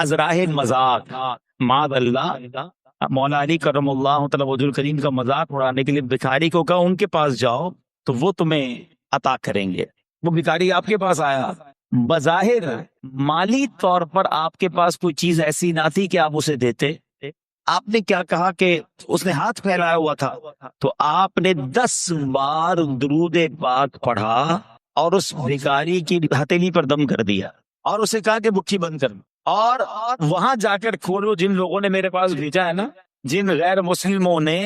ازراہ مذاق، معاذ اللہ، مولا علی کرم اللہ تعالی وجہ الکریم کا مذاق اڑانے کے لیے بھکاری کو کہا ان کے پاس جاؤ تو وہ تمہیں عطا کریں گے. وہ بھکاری آپ کے پاس آیا، بظاہر مالی طور پر آپ کے پاس کوئی چیز ایسی نہ تھی کہ آپ اسے دیتے. آپ نے کیا کہا کہ اس نے ہاتھ پھیلایا ہوا تھا تو آپ نے 10 بار درود پاک پڑھا اور اس بھکاری کی ہتھیلی پر دم کر دیا اور اسے کہا کہ مٹھی بند کر، اور وہاں جا کر کھولو. جن لوگوں نے میرے پاس بھیجا ہے نا، جن غیر مسلموں نے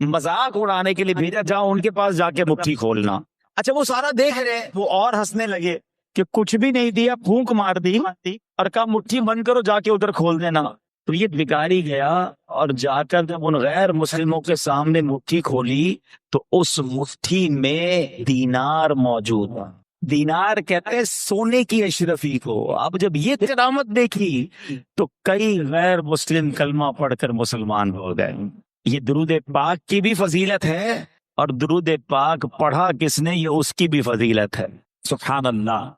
مذاق اڑانے کے لیے بھیجا، جاؤ ان کے پاس جا کے مٹھی کھولنا. اچھا وہ سارا دیکھ رہے، وہ اور ہنسنے لگے کہ کچھ بھی نہیں دیا، پھونک مار دی اور کہا مٹھی بند کرو، جا کے ادھر کھول دینا. تو یہ بھکاری گیا اور جا کر جب ان غیر مسلموں کے سامنے مٹھی کھولی تو اس مٹھی میں دینار موجود تھا. دینار کہتے ہیں سونے کی اشرفی کو. اب جب یہ کرامت دیکھی تو کئی غیر مسلم کلمہ پڑھ کر مسلمان ہو گئے. یہ درود پاک کی بھی فضیلت ہے اور درود پاک پڑھا کس نے یہ اس کی بھی فضیلت ہے. سبحان اللہ.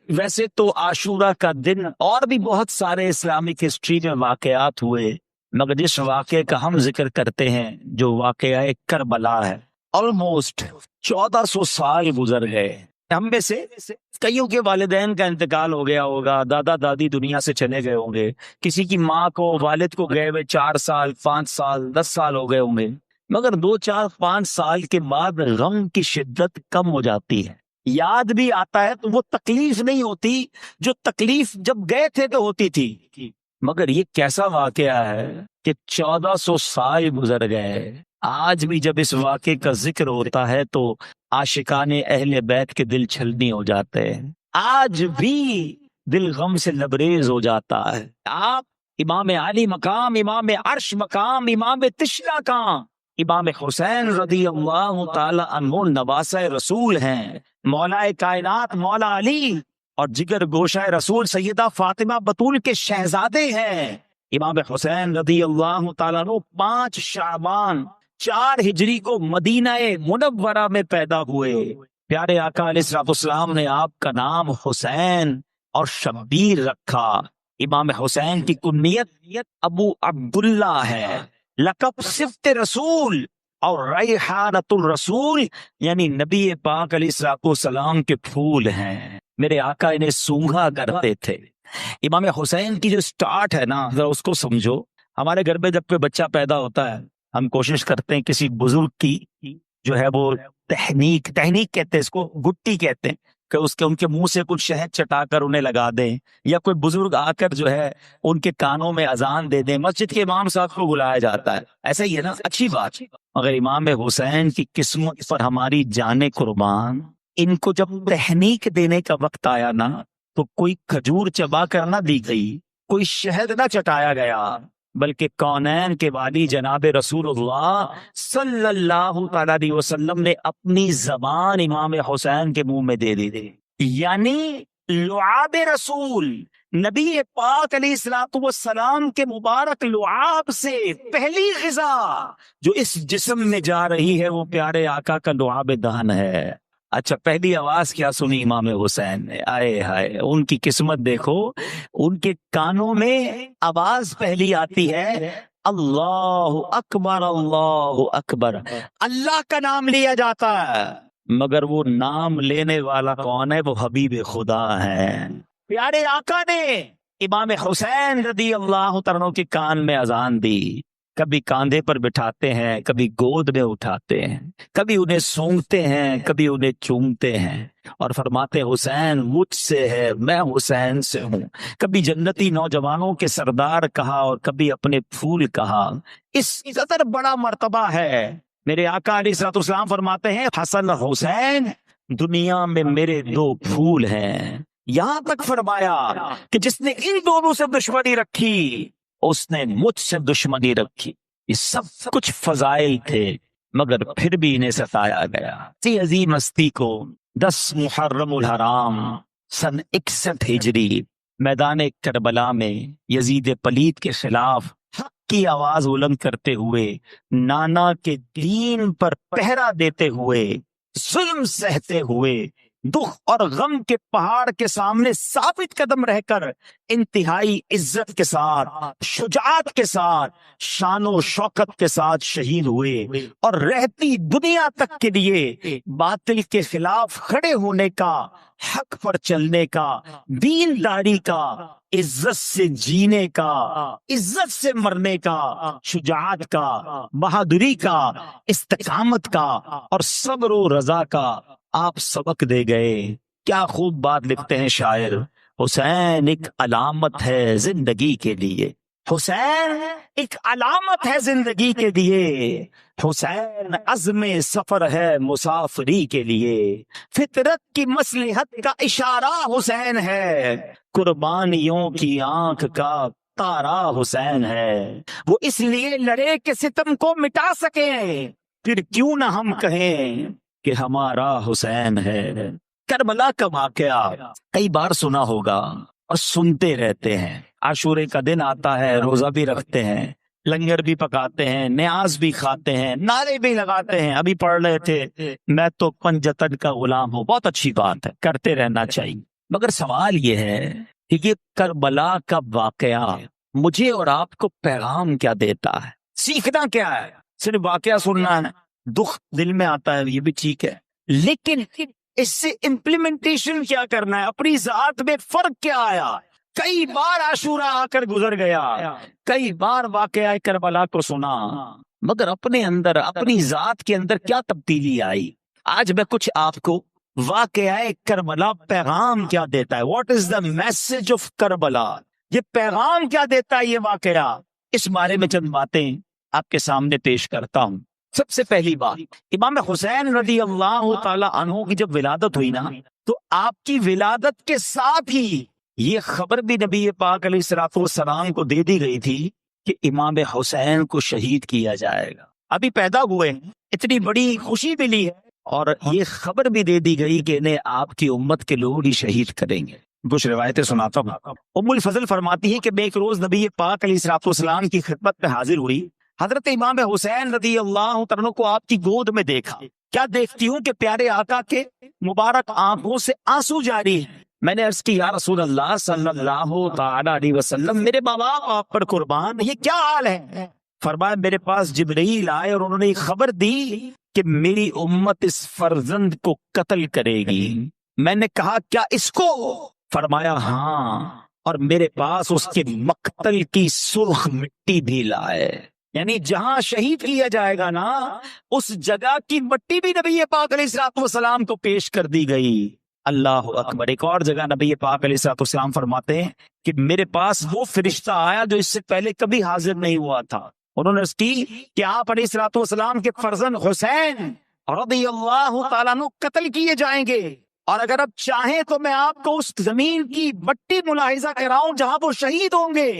ویسے تو عاشورہ کا دن اور بھی بہت سارے اسلامک ہسٹری میں واقعات ہوئے، مگر جس واقعے کا ہم ذکر کرتے ہیں جو واقعہ کربلا ہے، آلموسٹ 1400 سال گزر گئے. ہم میں سے کئیوں کے والدین کا انتقال ہو گیا ہوگا، دادا دادی دنیا سے چلے گئے ہوں گے، کسی کی ماں کو والد کو گئے ہوئے 4 سال 5 سال 10 سال ہو گئے ہوں گے، مگر 2 4 5 سال کے بعد غم کی شدت کم ہو جاتی ہے. یاد بھی آتا ہے تو وہ تکلیف نہیں ہوتی جو تکلیف جب گئے تھے تو ہوتی تھی. مگر یہ کیسا واقعہ ہے کہ 1400 سال گزر گئے، آج بھی جب اس واقعے کا ذکر ہوتا ہے تو عاشقان اہل بیت کے دل چھلنی ہو جاتے ہیں، آج بھی دل غم سے لبریز ہو جاتا ہے. آپ امام علی مقام، امام عرش مقام، امام تشلا کا امام حسین رضی اللہ تعالی عنہ نواسہ رسول ہیں، مولا کائنات مولا علی اور جگر گوشہ رسول سیدہ فاطمہ بطول کے شہزادے ہیں. امام حسین رضی اللہ تعالیٰ عنہ 5 شعبان 4 ہجری کو مدینہ منورہ میں پیدا ہوئے. پیارے آقا علیہ الصلوۃ والسلام نے آپ کا نام حسین اور شبیر رکھا. امام حسین کی کنیت ابو عبداللہ ہے، لقب صفت رسول اور ریحانۃ الرسول یعنی نبی پاک علیہ الصلوۃ والسلام کے پھول ہیں. میرے آقا انہیں سونگھا کرتے تھے. امام حسین کی جو سٹارٹ ہے نا، ذرا اس کو سمجھو. ہمارے گھر میں جب کوئی بچہ پیدا ہوتا ہے ہم کوشش کرتے ہیں کسی بزرگ کی جو ہے وہ تحنیک کہتے ہیں، اس کو گٹی کہتے ہیں، کہ ان کے منہ سے کچھ شہد چٹا کر انہیں لگا دیں، یا کوئی بزرگ آ کر جو ہے ان کے کانوں میں اذان دے دیں. مسجد کے امام صاحب کو بلایا جاتا ہے، ایسا ہی ہے نا، اچھی بات. مگر امام حسین کی قسمت پر ہماری جانیں قربان، ان کو جب تحنیک دینے کا وقت آیا نا تو کوئی کھجور چبا کر نہ دی گئی، کوئی شہد نہ چٹایا گیا، بلکہ کونین کے والی جناب رسول اللہ صلی اللہ تعالی علیہ وسلم نے اپنی زبان امام حسین کے منہ میں دے دی. یعنی لعاب رسول نبی پاک علیہ الصلوۃ والسلام کے مبارک لعاب سے پہلی غذا جو اس جسم میں جا رہی ہے وہ پیارے آقا کا لعاب دہن ہے. اچھا، پہلی آواز کیا سنی امام حسین نے؟ آئے ہائے، ان کی قسمت دیکھو. ان کے کانوں میں آواز پہلی آتی ہے اللہ اکبر اللہ اکبر، اللہ کا نام لیا جاتا ہے، مگر وہ نام لینے والا کون ہے؟ وہ حبیب خدا ہے. پیارے آقا نے امام حسین رضی اللہ تعالیٰ کے کان میں اذان دی. کبھی کاندھے پر بٹھاتے ہیں، کبھی گود میں اٹھاتے ہیں، کبھی انہیں سونگتے ہیں، کبھی انہیں چومتے ہیں اور فرماتے حسین مجھ سے ہے، میں حسین سے ہوں. کبھی جنتی نوجوانوں کے سردار کہا اور کبھی اپنے پھول کہا. اس قدر بڑا مرتبہ ہے. میرے آقا علیہ الصلوۃ والسلام فرماتے ہیں حسن حسین دنیا میں میرے 2 پھول ہیں. یہاں تک فرمایا کہ جس نے ان دونوں سے دشمنی رکھی اس نے مجھ سے دشمنی رکھی. یہ سب کچھ فضائل تھے مگر پھر بھی انہیں ستایا گیا. اسی عظیم ہستی کو 10 محرم الحرام سن 61 ہجری میدان کربلا میں یزید پلید کے خلاف حق کی آواز بلند کرتے ہوئے، نانا کے دین پر پہرا دیتے ہوئے، ظلم سہتے ہوئے دکھ اور غم کے پہاڑ کے سامنے ثابت قدم رہ کر انتہائی عزت کے ساتھ، شجاعت کے ساتھ، شان و شوکت کے ساتھ شہید ہوئے، اور رہتی دنیا تک کے لیے باطل کے خلاف کھڑے ہونے کا، حق پر چلنے کا، دینداری کا، عزت سے جینے کا، عزت سے مرنے کا، شجاعت کا، بہادری کا، استقامت کا اور صبر و رضا کا آپ سبق دے گئے۔ کیا خوب بات لکھتے ہیں شاعر، حسین ایک علامت ہے زندگی کے لیے، حسین ایک علامت ہے زندگی کے لیے، حسین عزم سفر ہے مسافری کے لیے، فطرت کی مصلحت کا اشارہ حسین ہے، قربانیوں کی آنکھ کا تارا حسین ہے، وہ اس لیے لڑے کہ ستم کو مٹا سکیں، پھر کیوں نہ ہم کہیں کہ ہمارا حسین ہے۔ کربلا کا واقعہ کئی بار سنا ہوگا اور سنتے رہتے ہیں۔ عاشورے کا دن آتا ہے، روزہ بھی رکھتے ہیں، لنگر بھی پکاتے ہیں، نیاز بھی کھاتے ہیں، نعرے بھی لگاتے ہیں۔ ابھی پڑھ رہے تھے میں تو پنجتن کا غلام ہوں، بہت اچھی بات ہے، کرتے رہنا چاہیے، مگر سوال یہ ہے کہ یہ کربلا کا واقعہ مجھے اور آپ کو پیغام کیا دیتا ہے؟ سیکھنا کیا ہے؟ صرف واقعہ سننا ہے، دکھ دل میں آتا ہے، یہ بھی ٹھیک ہے، لیکن اس سے امپلیمنٹیشن کیا کرنا ہے؟ اپنی ذات میں فرق کیا آیا؟ کئی بار عاشورہ آ کر گزر گیا، کئی بار واقعہ کربلا کو سنا، مگر اپنے اندر، اپنی ذات کے اندر کیا تبدیلی آئی؟ آج میں کچھ آپ کو واقعہ کربلا پیغام کیا دیتا ہے، what is the message of Karbala, یہ پیغام کیا دیتا ہے یہ واقعہ، اس بارے میں چند باتیں آپ کے سامنے پیش کرتا ہوں۔ سب سے پہلی بات، امام حسین رضی اللہ تعالی عنہ کی جب ولادت ہوئی نا، تو آپ کی ولادت کے ساتھ ہی یہ خبر بھی نبی پاک علیہ الصلوۃ والسلام کو دے دی گئی تھی کہ امام حسین کو شہید کیا جائے گا۔ ابھی پیدا ہوئے، اتنی بڑی خوشی ملی ہے، اور یہ خبر بھی دے دی گئی کہ انہیں آپ کی امت کے لوگ ہی شہید کریں گے۔ کچھ روایتیں سناتا ہوں۔ ام الفضل فرماتی ہیں کہ میں ایک روز نبی پاک علیہ الصلوۃ والسلام کی خدمت میں حاضر ہوئی، حضرت امام حسین رضی اللہ عنہ کو آپ کی گود میں دیکھا، کیا دیکھتی ہوں کہ پیارے آقا کے مبارک آنکھوں سے آنسو جاری ہیں۔ میں نے عرض کی یا رسول اللہ صلی اللہ تعالی علیہ وسلم، میرے ماں باپ آپ پر قربان، یہ کیا حال ہے؟ فرمایا میرے پاس جبرائیل آئے اور انہوں نے خبر دی کہ میری امت اس فرزند کو قتل کرے گی۔ میں نے کہا کیا اس کو؟ فرمایا ہاں، اور میرے پاس اس کے مقتل کی سرخ مٹی بھی لائے، یعنی جہاں شہید کیا جائے گا نا، اس جگہ کی مٹی بھی نبی پاک علیہ الصلوۃ والسلام کو پیش کر دی گئی۔ اللہ اکبر۔ ایک اور جگہ نبی پاک علیہ الصلوۃ والسلام فرماتے ہیں کہ میرے پاس وہ فرشتہ آیا جو اس سے پہلے کبھی حاضر نہیں ہوا تھا، انہوں نے اس کی کہ آپ علیہ الصلوۃ والسلام کے فرزند حسین رضی اللہ تعالیٰ عنہ قتل کیے جائیں گے، اور اگر اب چاہیں تو میں آپ کو اس زمین کی مٹی ملاحظہ کراؤں جہاں وہ شہید ہوں گے۔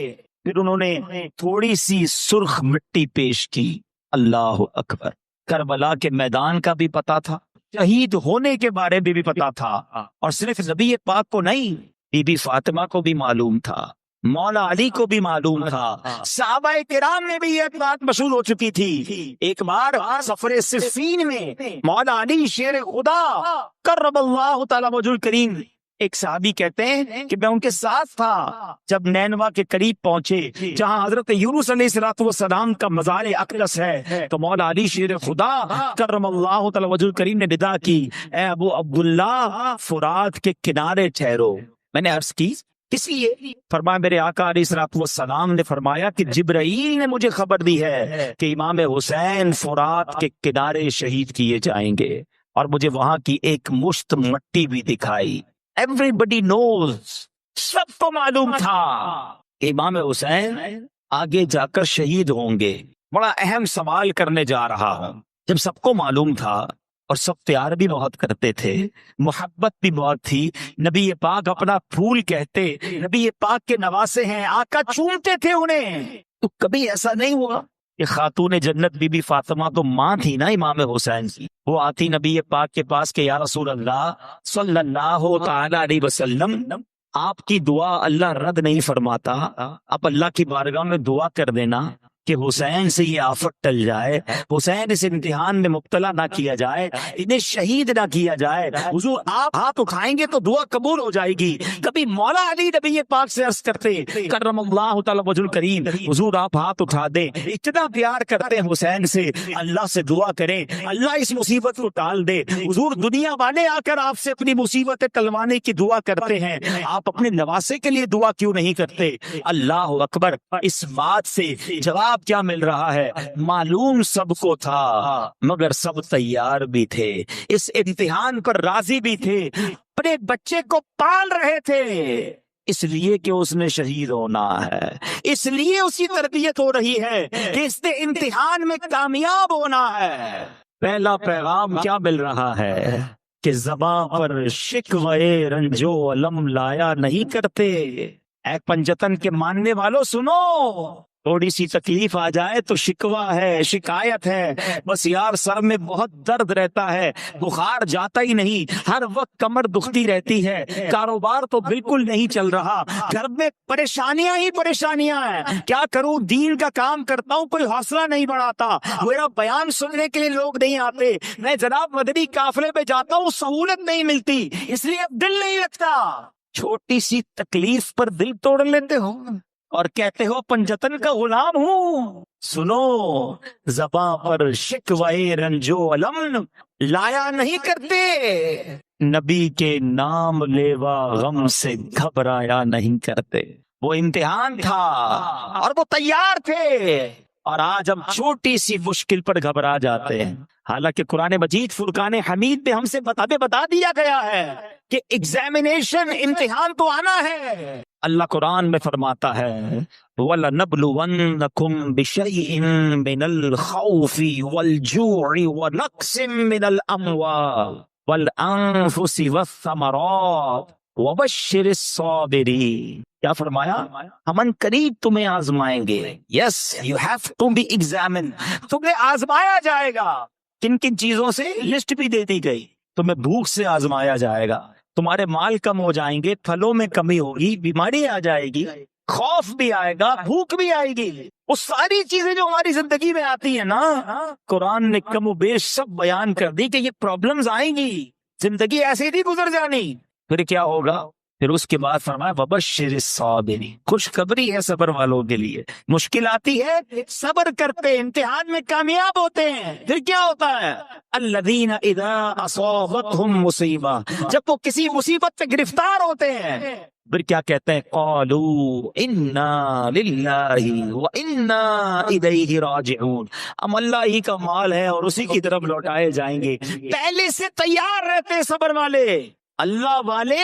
پھر انہوں نے تھوڑی سی سرخ مٹی پیش کی۔ اللہ اکبر۔ کربلا کے میدان کا بھی پتا تھا، شہید ہونے کے بارے میں بھی پتا تھا، اور صرف نبی پاک کو نہیں، بی بی فاطمہ کو بھی معلوم تھا، مولا علی کو بھی معلوم تھا، صحابہ کرام میں بھی یہ بات مشہور ہو چکی تھی۔ ایک بار سفر صفین میں مولا علی شیر خدا کرم اللہ تعالی وجہ الکریم، ایک صحابی کہتے ہیں کہ میں ان کے ساتھ تھا جب نینوا کے قریب پہنچے جہاں حضرت یونس علیہ الصلوۃ والسلام کا مزار اقدس ہے، تو مولا علی شیر خدا کرم اللہ تعالی وجہ الکریم نے ندا کی، اے ابو عبداللہ فرات کے کنارے ٹھہرو۔ میں نے عرض کی کس لیے؟ فرمایا میرے آقا علیہ الصلوۃ والسلام نے فرمایا کہ جبرائیل نے مجھے خبر دی ہے کہ امام حسین فرات کے کنارے شہید کیے جائیں گے، اور مجھے وہاں کی ایک مشت مٹی بھی دکھائی۔ Everybody knows، سب کو معلوم تھا کہ امام حسین آگے جا کر شہید ہوں گے۔ بڑا اہم سوال کرنے جا رہا ہوں، جب سب کو معلوم تھا اور سب پیار بھی بہت کرتے تھے، محبت بھی بہت تھی، نبی پاک اپنا پھول کہتے، نبی پاک کے نواسے ہیں، آقا چومتے تھے انہیں، تو کبھی ایسا نہیں ہوا کہ خاتون جنت بی بی فاطمہ تو ماں تھی نا امام حسین کی، وہ آتی نبی پاک کے پاس کہ یا رسول اللہ صلی اللہ تعالی علیہ وسلم، آپ کی دعا اللہ رد نہیں فرماتا، آپ اللہ کی بارگاہ میں دعا کر دینا کہ حسین سے یہ آفت ٹل جائے، حسین اس امتحان میں مبتلا نہ کیا جائے، انہیں شہید نہ کیا جائے۔ حضور آپ ہاتھ اٹھائیں گے تو دعا قبول ہو جائے گی۔ کبھی مولا علی نبی پاک سے عرض کرتے کرم اللہ تعالی وجہ الکریم، حضور آپ ہاتھ اٹھا دیں، اتنا پیار کرتے ہیں حسین سے، اللہ سے دعا کریں اللہ اس مصیبت کو ٹال دے۔ حضور دنیا والے آ کر آپ سے اپنی مصیبتیں ٹلوانے کی دعا کرتے ہیں، آپ اپنے نواسے کے لیے دعا کیوں نہیں کرتے؟ اللہ اکبر۔ اس بات سے جواب کیا مل رہا ہے؟ معلوم سب کو تھا مگر سب تیار بھی تھے، اس امتحان پر راضی بھی تھے، اپنے بچے کو پال رہے تھے اس لیے کہ اس نے شہید ہونا ہے، اس لیے اس کی تربیت ہو رہی ہے کہ اس نے امتحان میں کامیاب ہونا ہے۔ پہلا پیغام کیا مل رہا ہے کہ زباں پر شکوے رنجو علم لایا نہیں کرتے۔ اے پنجتن کے ماننے والوں سنو، تھوڑی سی تکلیف آ جائے تو شکوہ ہے، شکایت ہے، بس یار سر میں بہت درد رہتا ہے، بخار جاتا ہی نہیں، ہر وقت کمر دکھتی رہتی ہے، کاروبار تو بالکل نہیں چل رہا، گھر میں پریشانیاں ہی پریشانیاں ہیں، کیا کروں، دین کا کام کرتا ہوں کوئی حوصلہ نہیں بڑھاتا، میرا بیان سننے کے لیے لوگ نہیں آتے، میں جناب مدنی قافلے پہ جاتا ہوں سہولت نہیں ملتی، اس لیے اب دل نہیں لگتا۔ چھوٹی سی تکلیف پر دل توڑ لیتے ہو اور کہتے ہو پنجتن کا غلام ہوں۔ سنو، زباں پر شکوائے رنجو علم لایا نہیں کرتے، نبی کے نام لیوا غم سے گھبرایا نہیں کرتے۔ وہ امتحان تھا اور وہ تیار تھے، اور آج ہم چھوٹی سی مشکل پر گھبرا جاتے ہیں، حالانکہ قرآن مجید فرقان حمید میں ہم سے بتا دیا گیا ہے کہ ایگزامینیشن امتحان تو آنا ہے۔ اللہ قرآن میں فرماتا ہے وَلَنَبْلُوَنَّكُمْ بِشَيْءٍ مِّنَ الْخَوْفِ وَالْجُوعِ وَنَقْصٍ مِّنَ الْأَمْوَالِ وَالْأَنفُسِ وَالثَّمَرَاتِ وَبَشِّرِ الصَّابِرِينَ۔ کیا فرمایا؟ ہم ان قریب تمہیں آزمائیں گے۔ Yes you have to be examine, تمہیں آزمایا جائے گا۔ کن کن چیزوں سے لسٹ بھی دے دی گئی، تمہیں بھوک سے آزمایا جائے گا، تمہارے مال کم ہو جائیں گے، پھلوں میں کمی ہوگی، بیماری آ جائے گی، خوف بھی آئے گا، بھوک بھی آئے گی، وہ ساری چیزیں جو ہماری زندگی میں آتی ہیں نا، قرآن نے کم و بیش سب بیان کر دی کہ یہ پرابلمز آئیں گی، زندگی ایسے نہیں گزر جانی۔ پھر کیا ہوگا؟ پھر اس کے بعد فرمایا وَبَشِّرِ الصَّابِرِينَ، خوشخبری ہے صبر والوں کے لیے، مشکل آتی ہے صبر کرتے امتحان میں کامیاب ہوتے ہیں۔ پھر کیا ہوتا ہے؟ الَّذِينَ إِذَا أَصَابَتْهُمْ مُصِيبَةٌ، جب وہ کسی مصیبت سے گرفتار ہوتے ہیں پھر کیا کہتے ہیں؟ قَالُوا إِنَّا لِلَّهِ وَإِنَّا إِلَيْهِ رَاجِعُونَ، ہم اللہ ہی کا مال ہے اور اسی کی طرف لوٹائے جائیں گے۔ پہلے سے تیار رہتے صبر والے، اللہ والے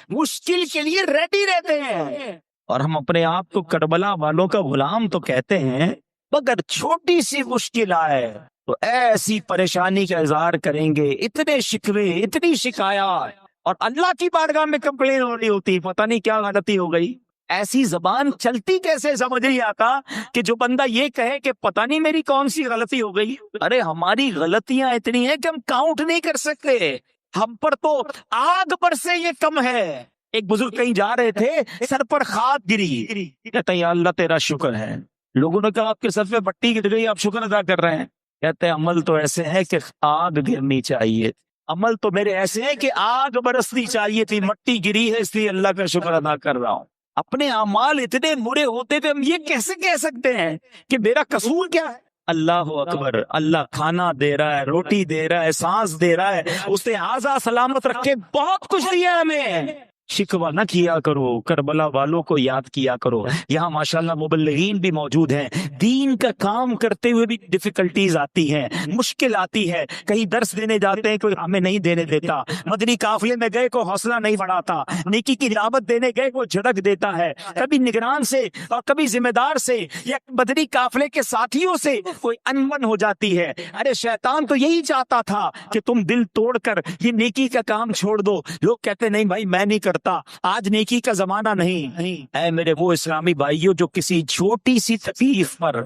مشکل کے لیے ریڈی رہتے ہیں، اور ہم اپنے آپ کو کربلا والوں کا غلام تو کہتے ہیں، مگر چھوٹی سی مشکل آئے تو ایسی پریشانی کا اظہار کریں گے، اتنے شکوے، اتنی شکایات، اور اللہ کی بارگاہ میں کمپلین ہو رہی ہوتی، پتہ نہیں کیا غلطی ہو گئی۔ ایسی زبان چلتی کیسے سمجھ نہیں آتا کہ جو بندہ یہ کہے کہ پتہ نہیں میری کون سی غلطی ہو گئی۔ ارے ہماری غلطیاں اتنی ہیں کہ ہم کاؤنٹ نہیں کر سکتے، ہم پر تو آگ پر سے یہ کم ہے۔ ایک بزرگ کہیں جا رہے تھے، سر پر خاک گری، کہتے ہیں یا اللہ تیرا شکر ہے۔ لوگوں نے کہا آپ کے سر پہ مٹی گر گئی، آپ شکر ادا کر رہے ہیں؟ کہتے ہیں عمل تو ایسے ہے کہ آگ گرنی چاہیے، عمل تو میرے ایسے ہیں کہ آگ برسنی چاہیے تھی، مٹی گری ہے اس لیے اللہ کا شکر ادا کر رہا ہوں۔ اپنے اعمال اتنے برے ہوتے تھے، ہم یہ کیسے کہہ سکتے ہیں کہ میرا قصور کیا ہے؟ اللہ اکبر، اللہ کھانا دے رہا ہے، روٹی دے رہا ہے، سانس دے رہا ہے، اس نے آزا سلامت رکھے بہت کچھ دیا ہمیں۔ شکوہ نہ کیا کرو، کربلا والوں کو یاد کیا کرو۔ یہاں ماشاءاللہ مبلغین بھی موجود ہیں، دین کا کام کرتے ہوئے بھی ڈیفیکلٹیز آتی ہیں، مشکل آتی ہے، کہیں درس دینے جاتے ہیں کوئی ہمیں نہیں دینے دیتا، مدنی قافلے میں گئے کو حوصلہ نہیں بڑھاتا، نیکی کی دعوت دینے گئے کو جھڑک دیتا ہے، کبھی نگران سے اور کبھی ذمہ دار سے یا مدنی قافلے کے ساتھیوں سے کوئی انبن ہو جاتی ہے۔ ارے شیطان تو یہی چاہتا تھا کہ تم دل توڑ کر یہ نیکی کا کام چھوڑ دو۔ لوگ کہتے نہیں بھائی میں نہیں کرتا، آج نیکی کا زمانہ نہیں۔ اے میرے وہ اسلامی بھائیوں جو کسی چھوٹی سی تکلیف پر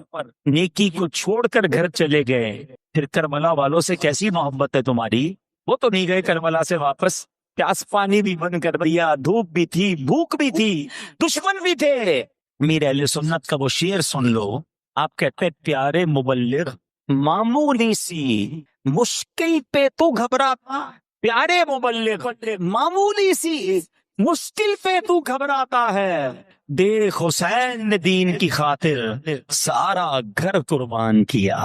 نیکی کو چھوڑ کر گھر چلے گئے، پھر کربلا والوں سے کیسی محبت ہے تمہاری؟ وہ تو نہیں گئے کربلا سے واپس، پیاس پانی بھی بند کر دیا، دھوپ بھی تھی، بھوک بھی تھی، دشمن بھی تھے۔ امیر اہل سنت کا وہ شعر سن لو آپ کہتے ہیں پیارے مبلغ معمولی سی مشکل پہ تو گھبراتا، پیارے مبلغ معمولی سی مشکل پہ تو گھبراتا ہے، دیکھ حسین نے دین کی خاطر سارا گھر قربان کیا۔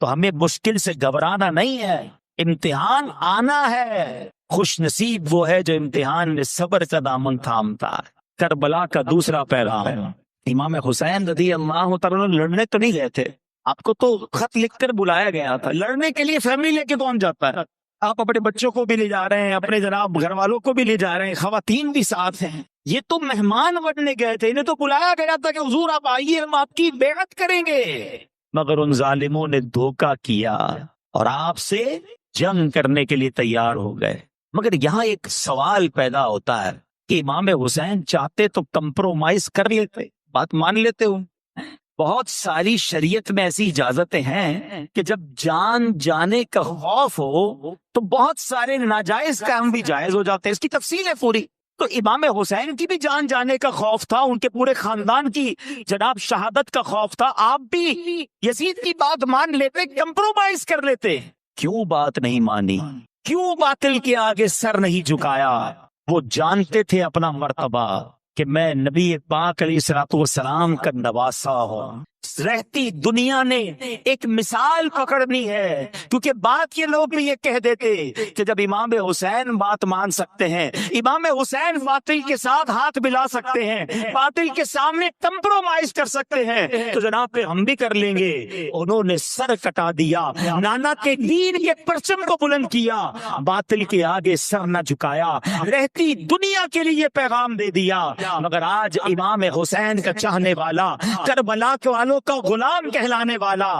تو ہمیں مشکل سے گھبرانا نہیں ہے، امتحان آنا ہے، خوش نصیب وہ ہے جو امتحان میں صبر کا دامن تھامتا ہے۔ کربلا کا دوسرا پیغام، امام حسین رضی اللہ تعالیٰ لڑنے تو نہیں گئے تھے، آپ کو تو خط لکھ کر بلایا گیا تھا، لڑنے کے لیے فیملی لے کے کون جاتا ہے؟ آپ اپنے بچوں کو بھی لے جا رہے ہیں، اپنے جناب گھر والوں کو بھی لے جا رہے ہیں، خواتین بھی ساتھ ہیں، یہ تو مہمان بننے گئے تھے، انہیں تو بلایا گیا تھا کہ حضور آپ آئیے ہم آپ کی بیعت کریں گے، مگر ان ظالموں نے دھوکہ کیا اور آپ سے جنگ کرنے کے لیے تیار ہو گئے۔ مگر یہاں ایک سوال پیدا ہوتا ہے کہ امام حسین چاہتے تو کمپرومائز کر لیتے، بات مان لیتے ہوں۔ بہت ساری شریعت میں ایسی اجازتیں ہیں کہ جب جان جانے کا خوف ہو تو بہت سارے ناجائز کام بھی جائز ہو جاتے ہیں، اس کی تفصیل ہے پوری۔ تو امام حسین کی بھی جان جانے کا خوف تھا، ان کے پورے خاندان کی جناب شہادت کا خوف تھا، آپ بھی یزید کی بات مان لیتے، کمپرومائز کر لیتے، کیوں بات نہیں مانی؟ کیوں باطل کے آگے سر نہیں جھکایا؟ وہ جانتے تھے اپنا مرتبہ کہ میں نبی پاک علیہ الصلوۃ والسلام کا نواسا ہوں، رہتی دنیا نے ایک مثال پکڑنی ہے، کیونکہ بات یہ لوگ بھی یہ کہہ دیتے کہ جب امام حسین بات مان سکتے ہیں، امام حسین باطل کے ساتھ ہاتھ ملا سکتے ہیں، باطل کے سامنے کمپرومائز کر سکتے ہیں، تو جناب پہ ہم بھی کر لیں گے۔ انہوں نے سر کٹا دیا، نانا کے دین کے پرچم کو بلند کیا، باطل کے آگے سر نہ جھکایا، رہتی دنیا کے لیے پیغام دے دیا۔ مگر آج امام حسین کا چاہنے والا، کربلا کے والوں کا غلام کہلانے والا،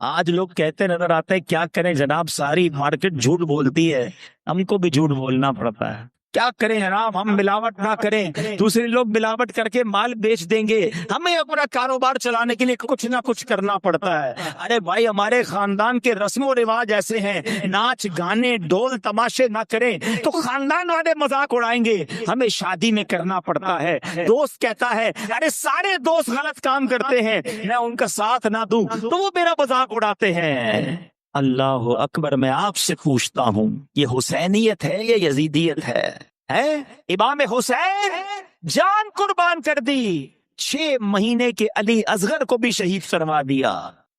آج لوگ کہتے نظر آتے ہیں کیا کریں جناب، ساری مارکیٹ جھوٹ بولتی ہے، ہم کو بھی جھوٹ بولنا پڑتا ہے، کیا کریں جناب، ہم ملاوٹ نہ کریں، دوسرے لوگ ملاوٹ کر کے مال بیچ دیں گے، ہمیں اپنا کاروبار چلانے کے لیے کچھ نہ کچھ کرنا پڑتا ہے۔ ارے بھائی ہمارے خاندان کے رسم و رواج ایسے ہیں، ناچ گانے ڈول تماشے نہ کریں تو خاندان والے مذاق اڑائیں گے، ہمیں شادی میں کرنا پڑتا ہے۔ دوست کہتا ہے ارے سارے دوست غلط کام کرتے ہیں، میں ان کا ساتھ نہ دوں تو وہ میرا مذاق اڑاتے ہیں۔ اللہ اکبر، میں آپ سے پوچھتا ہوں یہ حسینیت ہے یا یزیدیت ہے؟ امام حسین جان قربان کر دی، 6 مہینے کے علی اصغر کو بھی شہید کروا دیا،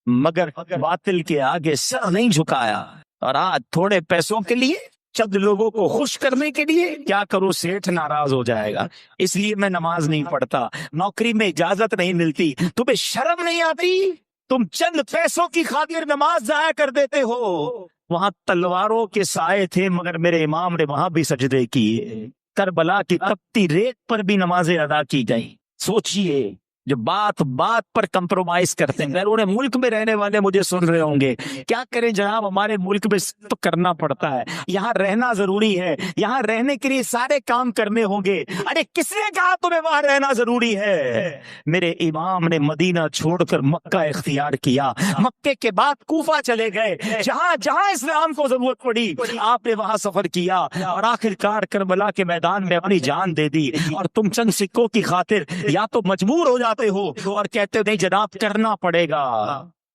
مگر باطل کے آگے سر نہیں جھکایا۔ اور آج تھوڑے پیسوں کے لیے، چند لوگوں کو خوش کرنے کے لیے، کیا کروں سیٹھ ناراض ہو جائے گا اس لیے میں نماز نہیں پڑھتا، نوکری میں اجازت نہیں ملتی، تمہیں شرم نہیں آتی؟ تم چند پیسوں کی خاطر نماز ضائع کر دیتے ہو۔ وہاں تلواروں کے سائے تھے مگر میرے امام نے وہاں بھی سجدے کیے، کربلا کی تپتی ریت پر بھی نمازیں ادا کی گئیں۔ سوچئے جو بات بات پر کمپرومائز کرتے ہیں، بیرون ملک میں رہنے والے مجھے سن رہے ہوں گے، کیا کریں جناب، ہمارے ملک میں تو کرنا پڑتا ہے، یہاں رہنا ضروری ہے، یہاں رہنے کے لیے سارے کام کرنے ہوں گے۔ ارے کس نے کہا تمہیں وہاں رہنا ضروری ہے؟ میرے امام نے مدینہ چھوڑ کر مکہ اختیار کیا، مکے کے بعد کوفہ چلے گئے، جہاں جہاں اسلام کو ضرورت پڑی آپ نے وہاں سفر کیا، اور آخر کار کربلا کے میدان میں اپنی جان دے دی، اور تم چند سکوں کی خاطر یا تو مجبور ہو جاتے ہو اور کہتے نہیں جناب کرنا پڑے گا۔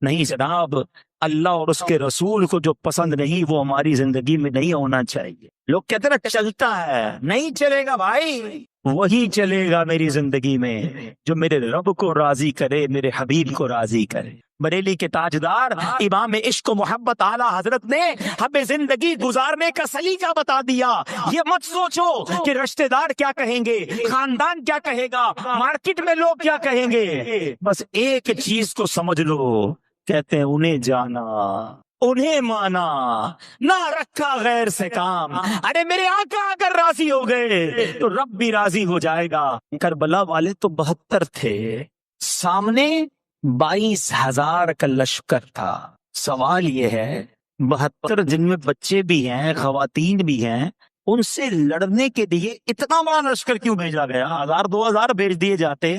نہیں جناب، اللہ اور اس کے رسول کو جو پسند نہیں وہ ہماری زندگی میں نہیں ہونا چاہیے۔ لوگ کہتے ہیں چلتا ہے، نہیں چلے گا بھائی، وہی چلے گا میری زندگی میں جو میرے رب کو راضی کرے، میرے حبیب کو راضی کرے۔ بریلی کے تاجدار امام عشق و محبت اعلیٰ حضرت نے ہمیں زندگی گزارنے کا سلیقہ بتا دیا۔ یہ مت سوچو کہ رشتہ دار کیا کہیں گے، خاندان کیا کہے گا، مارکیٹ میں لوگ کیا کہیں گے، بس ایک چیز کو سمجھ لو، کہتے ہیں انہیں جانا انہیں مانا، نہ رکھا غیر سے کام۔ ارے میرے آقا اگر راضی ہو گئے تو رب بھی راضی ہو جائے گا۔ کربلا والے تو 72 تھے، سامنے 22,000 کا لشکر تھا۔ سوال یہ ہے 72 جن میں بچے بھی ہیں، خواتین بھی ہیں، ان سے لڑنے کے لیے اتنا بڑا لشکر کیوں بھیجا گیا؟ 1000-2000 بھیج دیے جاتے۔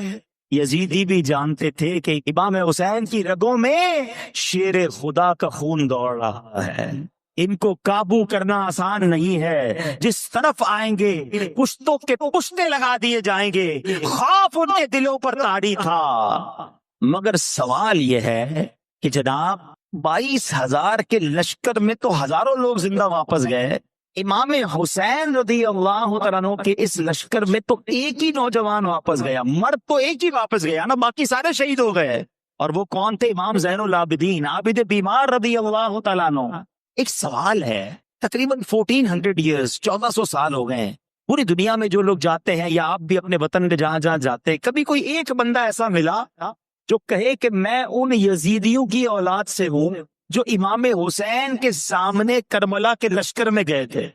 یزیدی بھی جانتے تھے کہ امام حسین کی رگوں میں شیر خدا کا خون دوڑ رہا ہے، ان کو قابو کرنا آسان نہیں ہے، جس طرف آئیں گے پشتوں کے پشتے لگا دیے جائیں گے۔ خوف ان کے دلوں پر طاری تھا، مگر سوال یہ ہے کہ جناب 22,000 کے لشکر میں تو ہزاروں لوگ زندہ واپس گئے، امام حسین رضی اللہ تعالیٰ عنہ کے اس لشکر میں تو ایک ہی نوجوان واپس گیا، مرد تو ایک ہی واپس گیا نا، باقی سارے شہید ہو گئے۔ اور وہ کون تھے؟ امام زین العابدین عابد بیمار رضی اللہ تعالیٰ عنہ۔ ایک سوال ہے، تقریباً 1400 ایئرز 1400 سال ہو گئے ہیں، پوری دنیا میں جو لوگ جاتے ہیں یا آپ بھی اپنے وطن میں جہاں جہاں جاتے ہیں، کبھی کوئی ایک بندہ ایسا ملا جو کہے کہ میں ان یزیدیوں کی اولاد سے ہوں جو امام حسین کے سامنے کربلا کے لشکر میں گئے تھے؟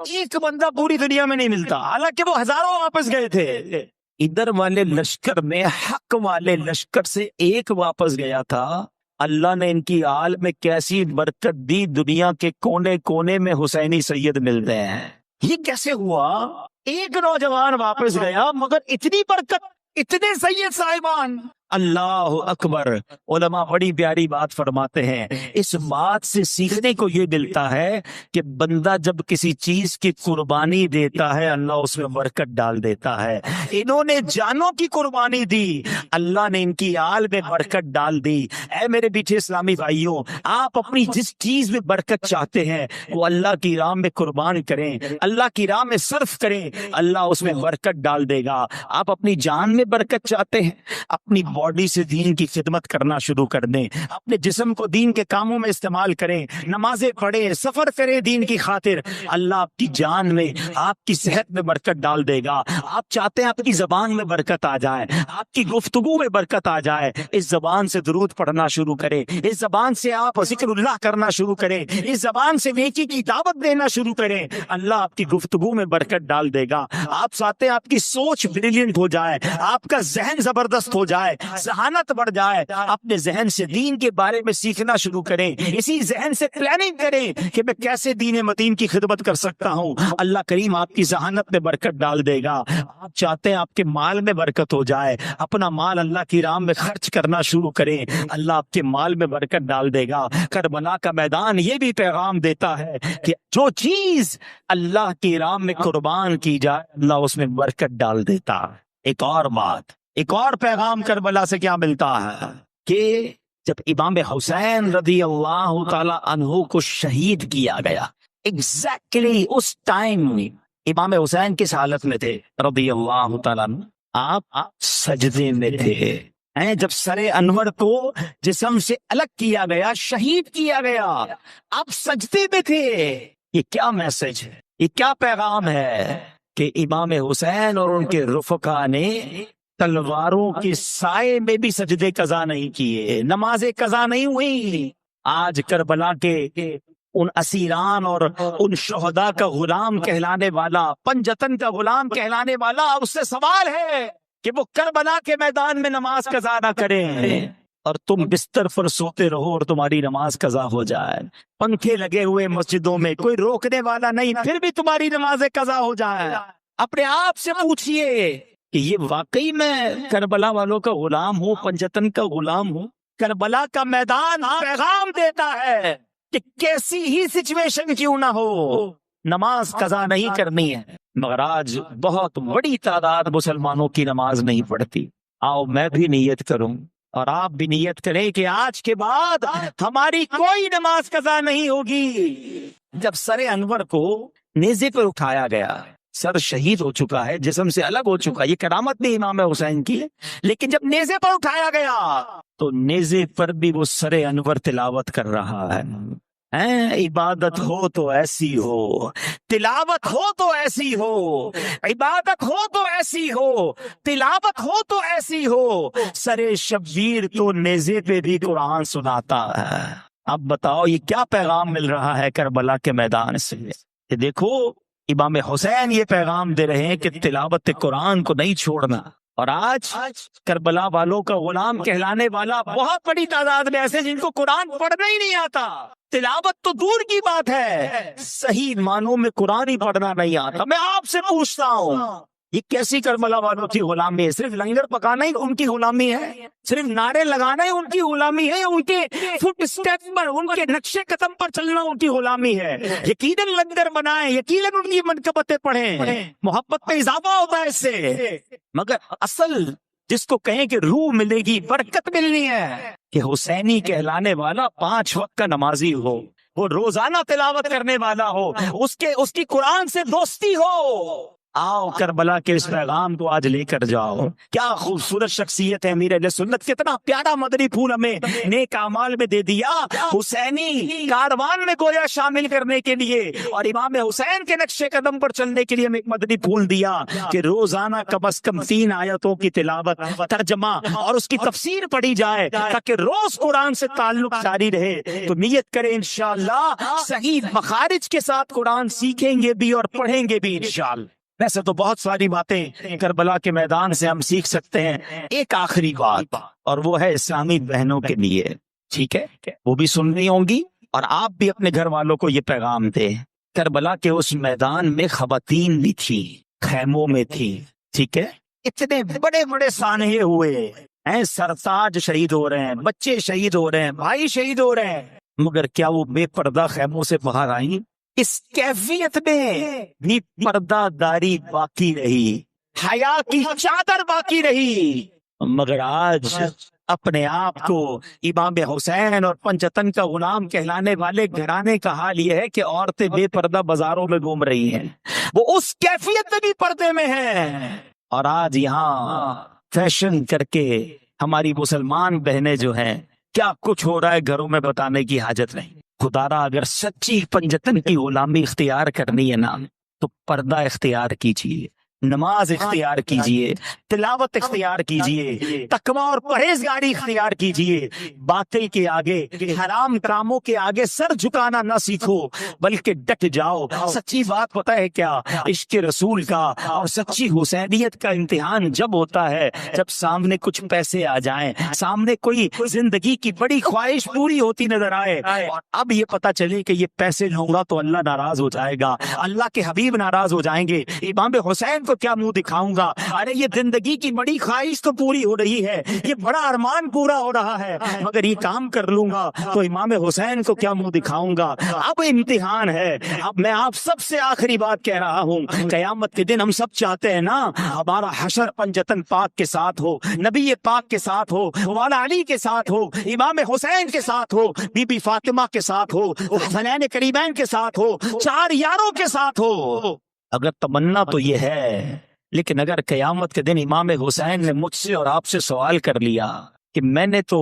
ایک بندہ پوری دنیا میں نہیں ملتا، حالانکہ وہ ہزاروں واپس گئے تھے۔ ادھر والے لشکر میں، حق والے لشکر سے ایک واپس گیا تھا، اللہ نے ان کی آل میں کیسی برکت دی، دنیا کے کونے کونے میں حسینی سید مل رہے ہیں۔ یہ کیسے ہوا؟ ایک نوجوان واپس گیا مگر اتنی برکت، اتنے سید صاحبان۔ اللہ اکبر۔ علماء بڑی پیاری بات فرماتے ہیں، اس بات سے سیکھنے کو یہ ملتا ہے کہ بندہ جب کسی چیز کی قربانی دیتا ہے اللہ اس میں برکت ڈال دیتا ہے۔ انہوں نے جانوں کی قربانی دی، اللہ نے ان کی آل میں برکت ڈال دی۔ اے میرے بیٹے اسلامی بھائیوں، آپ اپنی جس چیز میں برکت چاہتے ہیں وہ اللہ کی راہ میں قربان کریں، اللہ کی راہ میں صرف کریں، اللہ اس میں برکت ڈال دے گا۔ آپ اپنی جان میں برکت چاہتے ہیں، اپنی باڈی سے دین کی خدمت کرنا شروع کر دیں، اپنے جسم کو دین کے کاموں میں استعمال کریں، نمازیں پڑھیں، سفر کریں دین کی خاطر، اللہ آپ کی جان میں، آپ کی صحت میں برکت ڈال دے گا۔ آپ چاہتے ہیں آپ کی زبان میں برکت آ جائے، آپ کی گفتگو میں برکت آ جائے، اس زبان سے درود پڑھنا شروع کریں، اس زبان سے آپ ذکر اللہ کرنا شروع کریں، اس زبان سے نیکی کی دعوت دینا شروع کریں، اللہ آپ کی گفتگو میں برکت ڈال دے گا۔ آپ چاہتے ہیں آپ کی سوچ بریلینٹ ہو جائے، آپ کا ذہن زبردست ہو جائے، ذہانت بڑھ جائے، اپنے ذہن سے دین کے بارے میں سیکھنا شروع کریں، اسی ذہن سے پلاننگ کریں کہ میں کیسے دین متین کی خدمت کر سکتا ہوں، اللہ کریم آپ کی ذہانت میں برکت ڈال دے گا۔ آپ چاہتے ہیں آپ کے مال میں برکت ہو جائے، اپنا مال اللہ کی راہ میں خرچ کرنا شروع کریں، اللہ آپ کے مال میں برکت ڈال دے گا۔ کربلا کا میدان یہ بھی پیغام دیتا ہے کہ جو چیز اللہ کی راہ میں قربان کی جائے اللہ اس میں برکت ڈال دیتا ہے۔ ایک اور بات، ایک اور پیغام کربلا سے کیا ملتا ہے کہ جب امام حسین رضی اللہ تعالی عنہ کو شہید کیا گیا، ایگزیکٹلی اس ٹائم امام حسین کس حالت میں تھے رضی اللہ تعالیٰ عنہ؟ آپ سجدے میں تھے۔ جب سر انور کو جسم سے الگ کیا گیا، شہید کیا گیا، آپ سجدے میں تھے۔ یہ کیا میسج ہے، یہ کیا پیغام ہے کہ امام حسین اور ان کے رفقا نے تلواروں کے سائے میں بھی سجدے قضا نہیں کیے، نمازیں قضا نہیں ہوئی۔ آج کربلا کے ان اسیران اور ان شہداء کا غلام کہلانے والا، پنجتن کا غلام کہلانے والا، اس سے سوال ہے کہ وہ کربلا کے میدان میں نماز قضا نہ کریں اور تم بستر پر سوتے رہو اور تمہاری نماز قضا ہو جائے، پنکھے لگے ہوئے مسجدوں میں، کوئی روکنے والا نہیں، پھر بھی تمہاری نمازیں قضا ہو جائے۔ اپنے آپ سے پوچھئے کہ یہ واقعی میں کربلا والوں کا غلام ہوں، پنجتن کا غلام ہوں؟ کربلا کا میدان پیغام دیتا ہے کہ کیسی ہی سچویشن کیوں نہ ہو نماز قضا نہیں کرنی ہے۔ مگر آج بہت بڑی تعداد مسلمانوں کی نماز نہیں پڑھتی۔ آؤ میں بھی نیت کروں اور آپ بھی نیت کریں کہ آج کے بعد ہماری کوئی نماز قضا نہیں ہوگی۔ جب سر انور کو نیزے پر اٹھایا گیا، سر شہید ہو چکا ہے، جسم سے الگ ہو چکا، یہ کرامت بھی امام حسین کی ہے، لیکن جب نیزے پر اٹھایا گیا تو نیزے پر بھی وہ سر انور تلاوت کر رہا ہے۔ عبادت ہو تو ایسی ہو، تلاوت ہو تو ایسی ہو، عبادت ہو تو ایسی ہو، تلاوت ہو تو ایسی ہو، سر شبیر تو نیزے پہ بھی قرآن سناتا ہے۔ اب بتاؤ یہ کیا پیغام مل رہا ہے کربلا کے میدان سے؟ کہ دیکھو امام حسین یہ پیغام دے رہے ہیں کہ تلاوت قرآن کو نہیں چھوڑنا، اور آج کربلا والوں کا غلام کہلانے والا بہت بڑی تعداد میں ایسے جن کو قرآن پڑھنا ہی نہیں آتا، تلاوت تو دور کی بات ہے، صحیح معنوں میں قرآن ہی پڑھنا نہیں آتا۔ میں آپ سے پوچھتا ہوں یہ کیسی کربلا والوں کی غلامی ہے؟ صرف لنگر پکانا ہی ان کی غلامی ہے؟ صرف نعرے لگانا ہی ان کی غلامی ہے؟ ان کے فٹ اسٹیپ پر، ان کے نقشے قدم پر چلنا ان کی غلامی ہے؟ یقیناً لنگر بنائیں، یقیناً ان کی منقبتیں پڑھیں، محبت میں اضافہ ہوتا ہے اس سے، مگر اصل جس کو کہیں کہ روح ملے گی، برکت ملنی ہے، کہ حسینی کہلانے والا 5 وقت کا نمازی ہو، وہ روزانہ تلاوت کرنے والا ہو، اس کی قرآن سے دوستی ہو۔ آؤ کربلا کے اس پیغام کو آج لے کر جاؤ۔ کیا خوبصورت شخصیت ہے امیر اہل سنت، کتنا پیارا مدنی پھول ہمیں نیک اعمال میں دے دیا، حسینی کاروان میں گویا شامل کرنے کے لیے، اور امام حسین کے نقش قدم پر چلنے کے لیے ہمیں ایک مدنی پھول دیا کہ روزانہ کم از کم 3 آیتوں کی تلاوت، ترجمہ اور اس کی تفسیر پڑھی جائے، تاکہ روز قرآن سے تعلق جاری رہے۔ تو نیت کریں انشاءاللہ صحیح مخارج کے ساتھ قرآن سیکھیں گے بھی اور پڑھیں گے بھی انشاءاللہ۔ ویسے تو بہت ساری باتیں کربلا کے میدان سے ہم سیکھ سکتے ہیں، ایک آخری بات، اور وہ ہے اسلامی بہنوں کے لیے، ٹھیک ہے، وہ بھی سننی ہوں گی، اور آپ بھی اپنے گھر والوں کو یہ پیغام دیں۔ کربلا کے اس میدان میں خواتین بھی تھی، خیموں میں تھی، ٹھیک ہے، اتنے بڑے بڑے سانحے ہوئے ہیں، سرتاج شہید ہو رہے ہیں، بچے شہید ہو رہے ہیں، بھائی شہید ہو رہے ہیں، مگر کیا وہ بے پردہ خیموں سے باہر آئیں؟ اس کیفیت میں بھی پردہ داری باقی رہی، حیا کی چادر باقی رہی، مگر آج اپنے آپ کو امام حسین اور پنجتن کا غلام کہلانے والے گھرانے کا حال یہ ہے کہ عورتیں بے پردہ بازاروں میں گھوم رہی ہیں، وہ اس کیفیت میں بھی پردے میں ہیں، اور آج یہاں فیشن کر کے ہماری مسلمان بہنیں جو ہیں، کیا کچھ ہو رہا ہے گھروں میں بتانے کی حاجت نہیں۔ خدارا اگر سچی پنجتن کی غلامی اختیار کرنی ہے نا تو پردہ اختیار کیجیے، نماز اختیار کیجیے، تلاوت اختیار کیجیے، تقوی اور پرہیزگاری اختیار کیجیے، باطل کے آگے، حرام کاموں کے آگے سر جھکانا نہ سیکھو بلکہ ڈٹ جاؤ۔ سچی بات پتہ ہے کیا، عشق رسول کا اور سچی حسینیت کا امتحان جب ہوتا ہے جب سامنے کچھ پیسے آ جائیں، سامنے کوئی زندگی کی بڑی خواہش پوری ہوتی نظر آئے، اور اب یہ پتہ چلے کہ یہ پیسے لوں گا تو اللہ ناراض ہو جائے گا، اللہ کے حبیب ناراض ہو جائیں گے، امام حسین کو کیا منہ دکھاؤں گا، ارے یہ زندگی کی بڑی خواہش تو پوری ہو رہی ہے، یہ بڑا ارمان پورا ہو رہا ہے، مگر یہ کام کر لوں گا تو امام حسین کو کیا منہ دکھاؤں گا۔ اب امتحان ہے۔ اب میں آپ سب سے آخری بات کہہ رہا ہوں، قیامت کے دن ہم سب چاہتے ہیں نا ہمارا حشر پنجتن پاک کے ساتھ ہو، نبی پاک کے ساتھ ہو، مولا علی کے ساتھ ہو، امام حسین کے ساتھ ہو، بی بی فاطمہ کے ساتھ ہو، حسنین کریمین کے ساتھ ہو، 4 یاروں کے ساتھ ہو۔ اگر تمنا تو یہ ہے، لیکن اگر قیامت کے دن امام حسین نے مجھ سے اور آپ سے سوال کر لیا کہ میں نے تو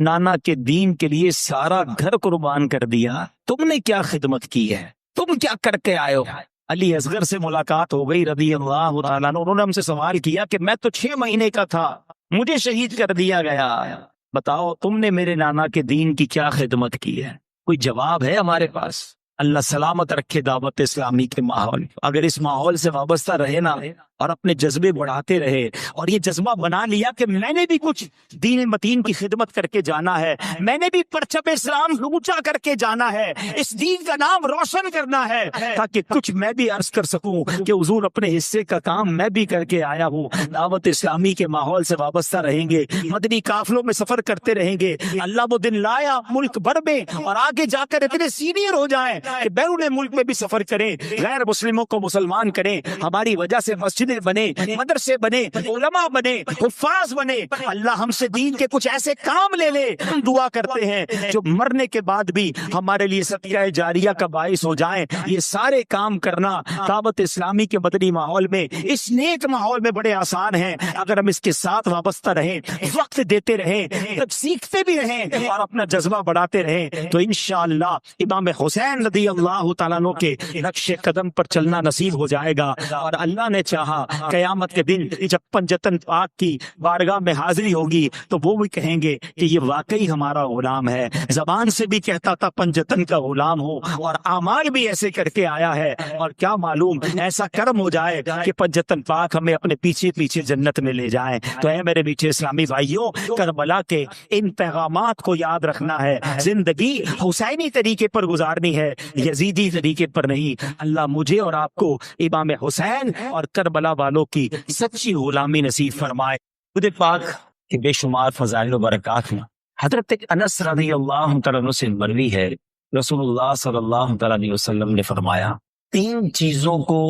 نانا کے دین کے لیے سارا گھر قربان کر دیا، تم نے کیا خدمت کی ہے، تم کیا کر کے آئے ہو؟ علی اصغر سے ملاقات ہو گئی رضی اللہ تعالیٰ عنہ، انہوں نے ہم سے سوال کیا کہ میں تو 6 مہینے کا تھا، مجھے شہید کر دیا گیا، بتاؤ تم نے میرے نانا کے دین کی کیا خدمت کی ہے؟ کوئی جواب ہے ہمارے پاس؟ اللہ سلامت رکھے دعوت اسلامی کے ماحول، اگر اس ماحول سے وابستہ رہے نا اور اپنے جذبے بڑھاتے رہے اور یہ جذبہ بنا لیا کہ میں نے بھی کچھ دین متین کی خدمت کر کے جانا ہے، میں نے بھی پرچم اسلام اونچا کر کے جانا ہے، اس دین کا نام روشن کرنا ہے، تاکہ کچھ میں بھی عرض کر سکوں کہ حضور اپنے حصے کا کام میں بھی کر کے آیا ہوں۔ دعوت اسلامی کے ماحول سے وابستہ رہیں گے، مدنی قافلوں میں سفر کرتے رہیں گے، اللہ وہ دن لایا ملک بھر میں اور آگے جا کر اتنے سینئر ہو جائیں کہ بیرون ملک میں بھی سفر کریں، غیر مسلموں کو مسلمان کریں، ہماری وجہ سے مسجدیں بنے، مدرسے بنے، علماء بنے، حفاظ بنے، اللہ ہم سے دین کے کچھ ایسے کام لے لے، ہم دعا کرتے ہیں جو مرنے کے بعد بھی ہمارے لیے صدقہ جاریہ کا باعث ہو جائیں۔ یہ سارے کام کرنا دعوت اسلامی کے مدنی ماحول میں، اس نیک ماحول میں بڑے آسان ہیں، اگر ہم اس کے ساتھ وابستہ رہیں، وقت دیتے رہیں، سیکھتے بھی رہیں اور اپنا جذبہ بڑھاتے رہیں، تو انشاءاللہ امام حسین رضی اللہ تعالیٰ عنہ کے نقش قدم پر چلنا نصیب ہو جائے گا، اور اللہ نے چاہا قیامت کے دن جب پنجتن پاک کی بارگاہ میں حاضری ہوگی تو وہ بھی کہیں گے کہ یہ واقعی ہمارا غلام ہے، زبان سے بھی کہتا تھا پنجتن کا غلام ہو اور اعمال بھی ایسے کر کے آیا ہے، اور کیا معلوم ایسا کرم ہو جائے کہ پنجتن پاک ہمیں اپنے پیچھے پیچھے جنت میں لے جائیں۔ تو اے میرے میٹھے اسلامی بھائیوں، کربلا کے ان پیغامات کو یاد رکھنا ہے، زندگی حسینی طریقے پر گزارنی ہے، یزیدی طریقے پر نہیں۔ اللہ مجھے اور آپ کو امام حسین اور کربلا والوں کی سچی غلامی نصیب فرمائے۔ خود پاک کے بے شمار فضائل و برکات میں حضرت انس رضی اللہ تعالیٰ عنہ سے مروی ہے، رسول اللہ صلی اللہ تعالیٰ علیہ وسلم نے فرمایا 3 چیزوں کو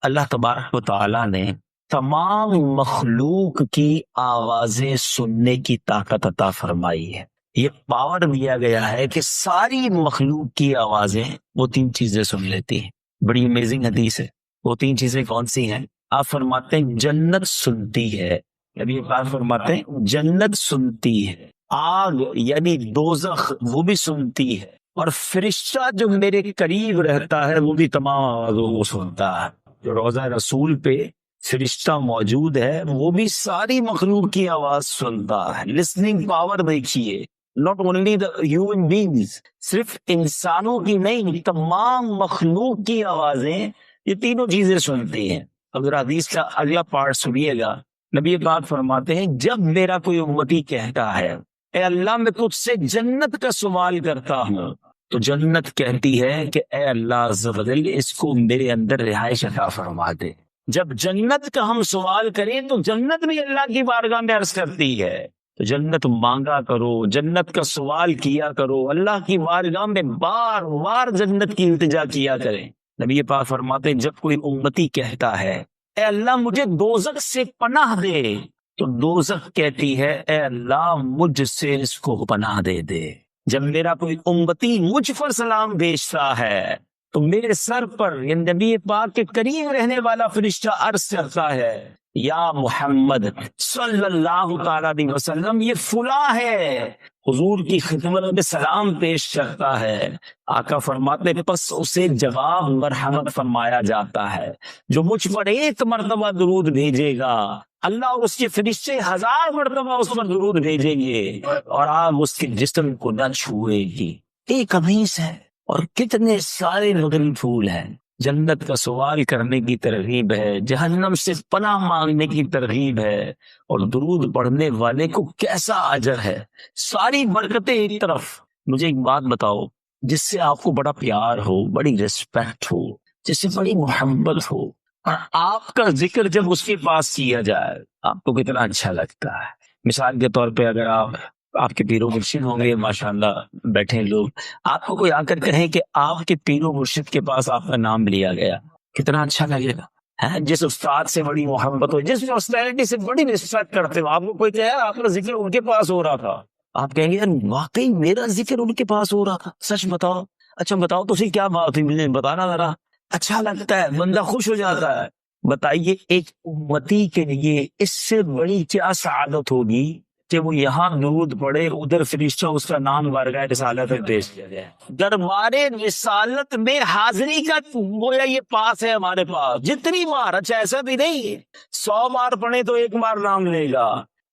اللہ تبارک و تعالیٰ نے تمام مخلوق کی آوازیں سننے کی طاقت عطا فرمائی ہے. یہ پاور دیا گیا ہے کہ ساری مخلوق کی آوازیں وہ 3 چیزیں سن لیتی ہیں. بڑی امیزنگ حدیث ہے. وہ 3 چیزیں کون سی ہیں؟ آپ فرماتے ہیں جنت سنتی ہے. ابھی آپ فرماتے ہیں جنت سنتی ہے، آگ یعنی دوزخ وہ بھی سنتی ہے، اور فرشتہ جو میرے قریب رہتا ہے وہ بھی تمام آوازوں کو سنتا ہے. جو روضہ رسول پہ فرشتہ موجود ہے وہ بھی ساری مخلوق کی آواز سنتا ہے. لسننگ پاور دیکھیے، not only the human beings, صرف انسانوں کی نہیں، تمام مخلوق کی آوازیں یہ تینوں چیزیں سنتی ہیں. اگر حدیث کا اگلا پارٹ سنیے گا، نبی پاک فرماتے ہیں جب میرا کوئی امتی کہتا ہے اے اللہ میں تجھ سے جنت کا سوال کرتا ہوں، تو جنت کہتی ہے کہ اے اللہ عز و جل اس کو میرے اندر رہائش عطا فرما دے. جب جنت کا ہم سوال کریں تو جنت بھی اللہ کی بارگاہ میں عرض کرتی ہے، تو جنت مانگا کرو، جنت کا سوال کیا کرو، اللہ کی بارگاہ میں بار بار جنت کی التجا کیا کریں. نبی پاک فرماتے ہیں جب کوئی امتی کہتا ہے اے اللہ مجھے دوزخ سے پناہ دے، تو دوزخ کہتی ہے اے اللہ مجھ سے اس کو پناہ دے دے. جب میرا کوئی امتی مجھ پر سلام بھیجتا ہے تو میرے سر پر یہ نبی پاک کے قریب رہنے والا فرشتہ عرض کرتا ہے یا محمد صلی اللہ تعالی علیہ وسلم یہ فلاں ہے، حضور کی خدمت میں سلام پیش کرتا ہے. آقا فرماتے پس اسے جواب مرحمت فرمایا جاتا ہے. جو مجھ پر 1 مرتبہ درود بھیجے گا اللہ اور اس کے فرشتے 1000 مرتبہ اس پر درود بھیجیں گے اور آپ اس کے جسم کو نہ چھوئے گی. ایک حدیث ہے اور کتنے سارے مدنی پھول ہیں. جنت کا سوال کرنے کی ترغیب ہے، جہنم سے پناہ مانگنے کی ترغیب ہے، اور درود پڑھنے والے کو کیسا اجر ہے. ساری برکتیں ایک طرف. مجھے ایک بات بتاؤ، جس سے آپ کو بڑا پیار ہو، بڑی ریسپیکٹ ہو، جس سے بڑی محبت ہو، اور آپ کا ذکر جب اس کے پاس کیا جائے آپ کو کتنا اچھا لگتا ہے. مثال کے طور پہ اگر آپ کے پیر و مرشد ہوں گے ماشاءاللہ بیٹھے لوگ، آپ کو کوئی آ کر کہیں کہ آپ کے پیر و مرشد کے پاس آپ کا نام لیا گیا، کتنا اچھا لگے گا. جس استاد سے بڑی محبت ہو، جس پرسنالٹی سے بڑی رسپیکٹ کرتے ہو، آپ کو کوئی کہے آپ کا ذکر ان کے پاس ہو رہا تھا، آپ کہیں گے یار واقعی میرا ذکر ان کے پاس ہو رہا تھا، سچ بتاؤ. اچھا بتاؤ تو کیا بات ہے، مجھے بتانا ذرا. اچھا لگتا ہے، بندہ خوش ہو جاتا ہے. بتائیے ایک امتی کے لیے اس سے بڑی کیا سعادت ہوگی کہ وہ یہاں درود پڑے، ادھر فرشتہ اس کا نام بارگاہ رسالت میں پیش کیا جائے. دربار رسالت میں حاضری کا گویا یہ پاس ہے ہمارے پاس. جتنی بار، اچھا ایسا بھی نہیں 100 بار پڑھے تو 1 بار نام لے گا،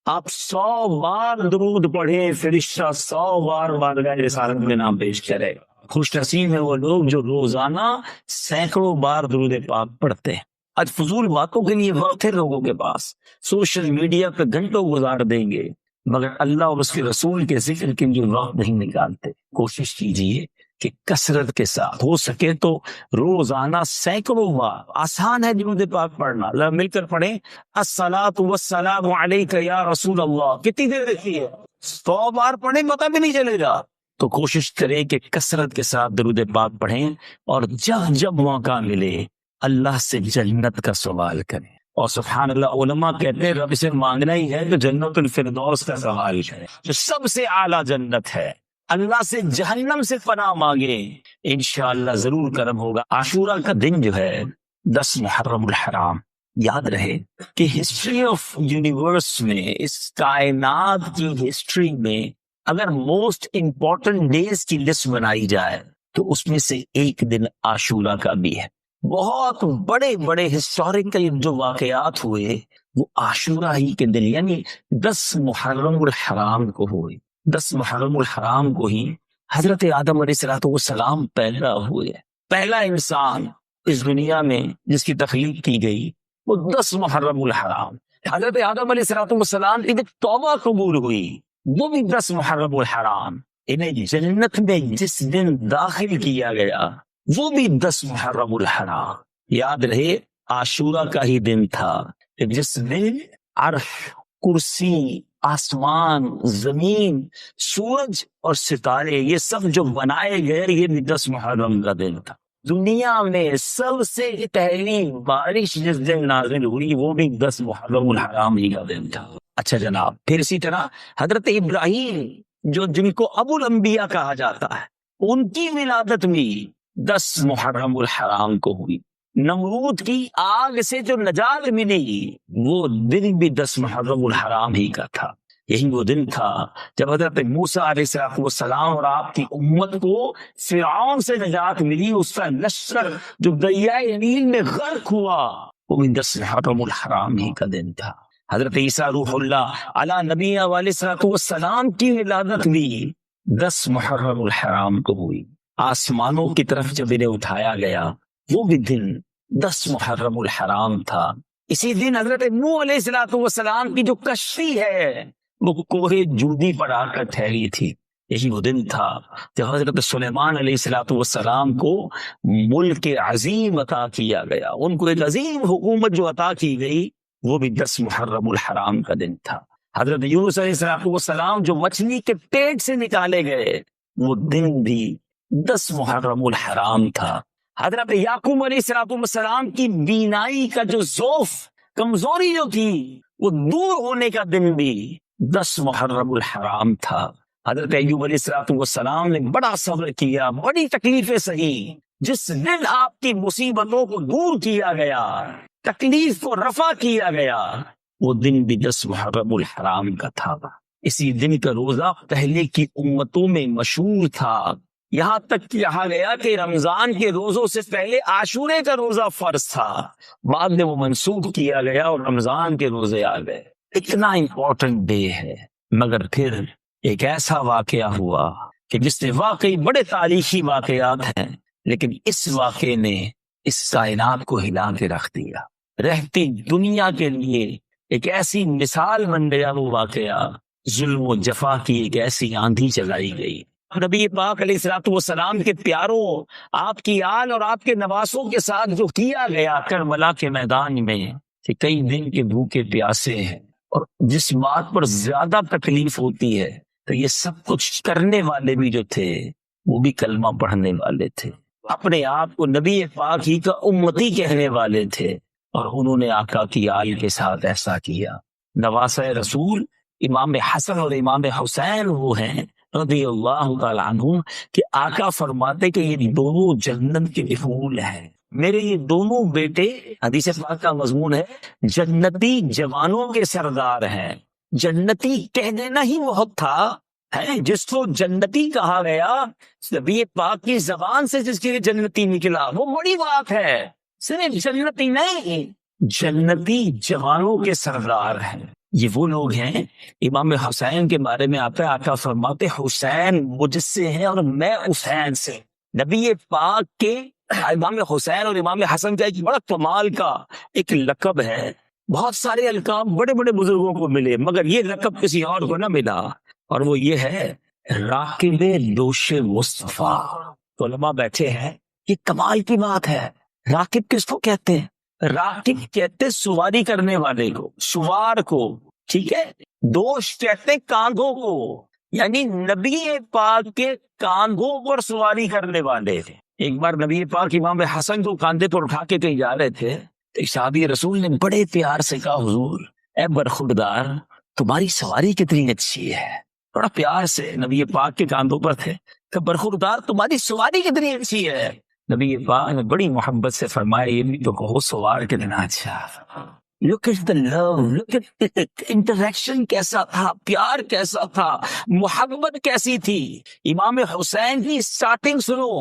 آپ 100 بار درود پڑھے فرشتہ 100 بار بارگاہ رسالت میں نام پیش کرے گا. خوش نصیب ہیں وہ لوگ جو روزانہ سینکڑوں بار درود پاک پڑھتے ہیں. آج فضول باتوں کے لیے وقت ہے لوگوں کے پاس، سوشل میڈیا پہ گھنٹوں گزار دیں گے، مگر اللہ اور اس کے رسول کے ذکر کے لیے وقت نہیں نکالتے. کوشش کیجئے کہ کثرت کے ساتھ ہو سکے تو روزانہ سینکڑوں بار. آسان ہے درود پاک پڑھنا، اللہ مل کر پڑھیں الصلاۃ والسلام علیک یا رسول اللہ. کتنی دیر دیکھتی ہے، 100 بار پڑھیں پتہ بھی نہیں چلے گا. تو کوشش کریں کہ کثرت کے ساتھ درود پاک پڑھیں، اور جب جب موقع ملے اللہ سے جنت کا سوال کریں. اور سبحان اللہ علماء کہتے ہیں رب سے مانگنا ہی ہے تو جنت الفردوس کا سوال کریں جو سب سے اعلیٰ جنت ہے. اللہ سے جہنم سے پناہ مانگیں، انشاءاللہ ضرور کرم ہوگا. عاشورہ کا دن جو ہے 10 محرم الحرام، یاد رہے کہ ہسٹری آف یونیورس میں، اس کائنات کی ہسٹری میں اگر موسٹ امپورٹنٹ ڈیز کی لسٹ بنائی جائے تو اس میں سے ایک دن عاشورہ کا بھی ہے. بہت بڑے بڑے ہسٹوریکل جو واقعات ہوئے وہ عاشورہ ہی کے دن، یعنی 10 محرم الحرام کو ہوئے. 10 محرم الحرام کو ہی حضرت آدم علیہ السلام پیدا ہوئے. پہلا انسان اس دنیا میں جس کی تخلیق کی گئی وہ 10 محرم الحرام. حضرت آدم علیہ السلام کی توبہ قبول ہوئی وہ بھی 10 محرم الحرام. انہیں جنت میں جس دن داخل کیا گیا وہ بھی 10 محرم الحرام. یاد رہے عاشورہ کا ہی دن تھا جس دن عرش، کرسی، آسمان، زمین، سورج اور ستارے یہ سب جو بنائے گئے یہ بھی 10 محرم کا دن تھا. دنیا میں سب سے پہلی بارش جس دن نازل ہوئی وہ بھی 10 محرم الحرام ہی کا دن تھا۔ اچھا جناب، پھر اسی طرح حضرت ابراہیم جن کو ابو الانبیاء کہا جاتا ہے، ان کی ولادت بھی 10 محرم الحرام کو ہوئی۔ نمرود کی آگ سے جو نجات ملی وہ دن بھی 10 محرم الحرام ہی کا تھا۔ یہی وہ دن تھا جب حضرت موسیٰ علیہ السلام اور آپ کی امت کو فرعون سے نجات ملی، اس کا لشکر جو دریائے نیل میں غرق ہوا وہ بھی 10 محرم الحرام ہی کا دن تھا۔ حضرت عیسیٰ روح اللہ علی نبی علیہ السلام کی ولادت بھی 10 محرم الحرام کو ہوئی۔ آسمانوں کی طرف جب انہیں اٹھایا گیا وہ بھی دن 10 محرم الحرام تھا۔ اسی دن حضرت نوح علیہ السلام کی جو کشتی ہے وہ کوہ جودی پر آ کر ٹھہری تھی۔ یہی وہ دن تھا جب حضرت سلیمان علیہ السلام کو ملک عظیم عطا کیا گیا، ان کو ایک عظیم حکومت جو عطا کی گئی وہ بھی 10 محرم الحرام کا دن تھا۔ حضرت یونس علیہ السلام جو مچھلی کے پیٹ سے نکالے گئے وہ دن بھی 10 محرم الحرام تھا۔ حضرت یعقوب علیہ السلام کی بینائی کا جو ضعف، کمزوری جو تھی وہ دور ہونے کا دن بھی 10 محرم الحرام تھا۔ حضرت ایوب علیہ السلام نے بڑا صبر کیا، بڑی تکلیفیں سہی، جس دن آپ کی مصیبتوں کو دور کیا گیا، تکلیف کو رفع کیا گیا، وہ دن بھی 10 محرم الحرام کا تھا۔ اسی دن کا روزہ پہلے کی امتوں میں مشہور تھا، یہاں تک کہا گیا کہ رمضان کے روزوں سے پہلے عاشورے کا روزہ فرض تھا، بعد میں وہ منسوخ کیا گیا اور رمضان کے روزے آ گئے۔ اتنا امپورٹنٹ ڈے ہے، مگر پھر ایک ایسا واقعہ ہوا کہ جس نے واقعی بڑے تاریخی واقعات ہیں، لیکن اس واقعے نے اس کائنات کو ہلا کے رکھ دیا۔ رہتی دنیا کے لیے ایک ایسی مثال بن گیا وہ واقعہ، ظلم و جفا کی ایک ایسی آندھی چلائی گئی۔ نبی پاک علیہ السلام کے پیاروں، آپ کی آل اور آپ کے نواسوں کے ساتھ جو کیا گیا کربلا کے میدان میں، کہ کئی دن کے بھوکے پیاسے ہیں، اور جس بات پر زیادہ تکلیف ہوتی ہے تو یہ سب کچھ کرنے والے بھی جو تھے وہ بھی کلمہ پڑھنے والے تھے، اپنے آپ کو نبی پاک ہی کا امتی کہنے والے تھے، اور انہوں نے آقا کی آل کے ساتھ ایسا کیا۔ نواسہ رسول امام حسن اور امام حسین وہ ہیں رضی اللہ تعالیٰ عنہ کہ آقا فرماتے کہ یہ دونوں جنت کے پھول ہیں، میرے یہ دونوں بیٹے، حدیث پاک کا مضمون ہے، جنتی جوانوں کے سردار ہیں۔ جنتی کہہ دینا ہی بہت تھا، ہے جس کو جنتی کہا گیا، نبی پاک کی زبان سے جس کے لیے جنتی نکلا وہ بڑی بات ہے۔ صرف جنتی نہیں، جنتی جوانوں کے سردار ہیں۔ یہ وہ لوگ ہیں، امام حسین کے بارے میں آتا ہے، آقا فرماتے حسین مجھ سے ہے اور میں حسین سے۔ نبی پاک کے امام حسین اور امام حسن کا ایک بڑا کمال کا ایک لقب ہے۔ بہت سارے القاب بڑے بڑے بزرگوں کو ملے، مگر یہ لقب کسی اور کو نہ ملا، اور وہ یہ ہے راکب دوش مصطفیٰ۔ علماء بیٹھے ہیں، یہ کمال کی بات ہے۔ راکب کس کو کہتے ہیں؟ راکب کہتے سواری کرنے والے کو، سوار کو، ٹھیک ہے۔ دوش کہتے کاندھوں کو، یعنی نبی پاک کے کاندھوں پر سواری کرنے والے تھے۔ ایک بار نبی پاک امام حسن کو کاندھے پر اٹھا کے کہیں جا رہے تھے، تو صحابی رسول نے بڑے پیار سے کہا حضور اے برخوردار تمہاری سواری کتنی اچھی ہے۔ بڑا پیار سے نبی پاک کے کاندھوں پر تھے کہ برخوردار تمہاری سواری کتنی اچھی ہے۔ نبی پاک نے بڑی محبت سے فرمایا یہ بھی تو کہو سوار کتنا اچھا۔ Look at the love, look at the interaction کیسا تھا، پیار کیسا تھا، محبت کیسی تھی۔ امام حسین کی سٹارٹنگ سنو،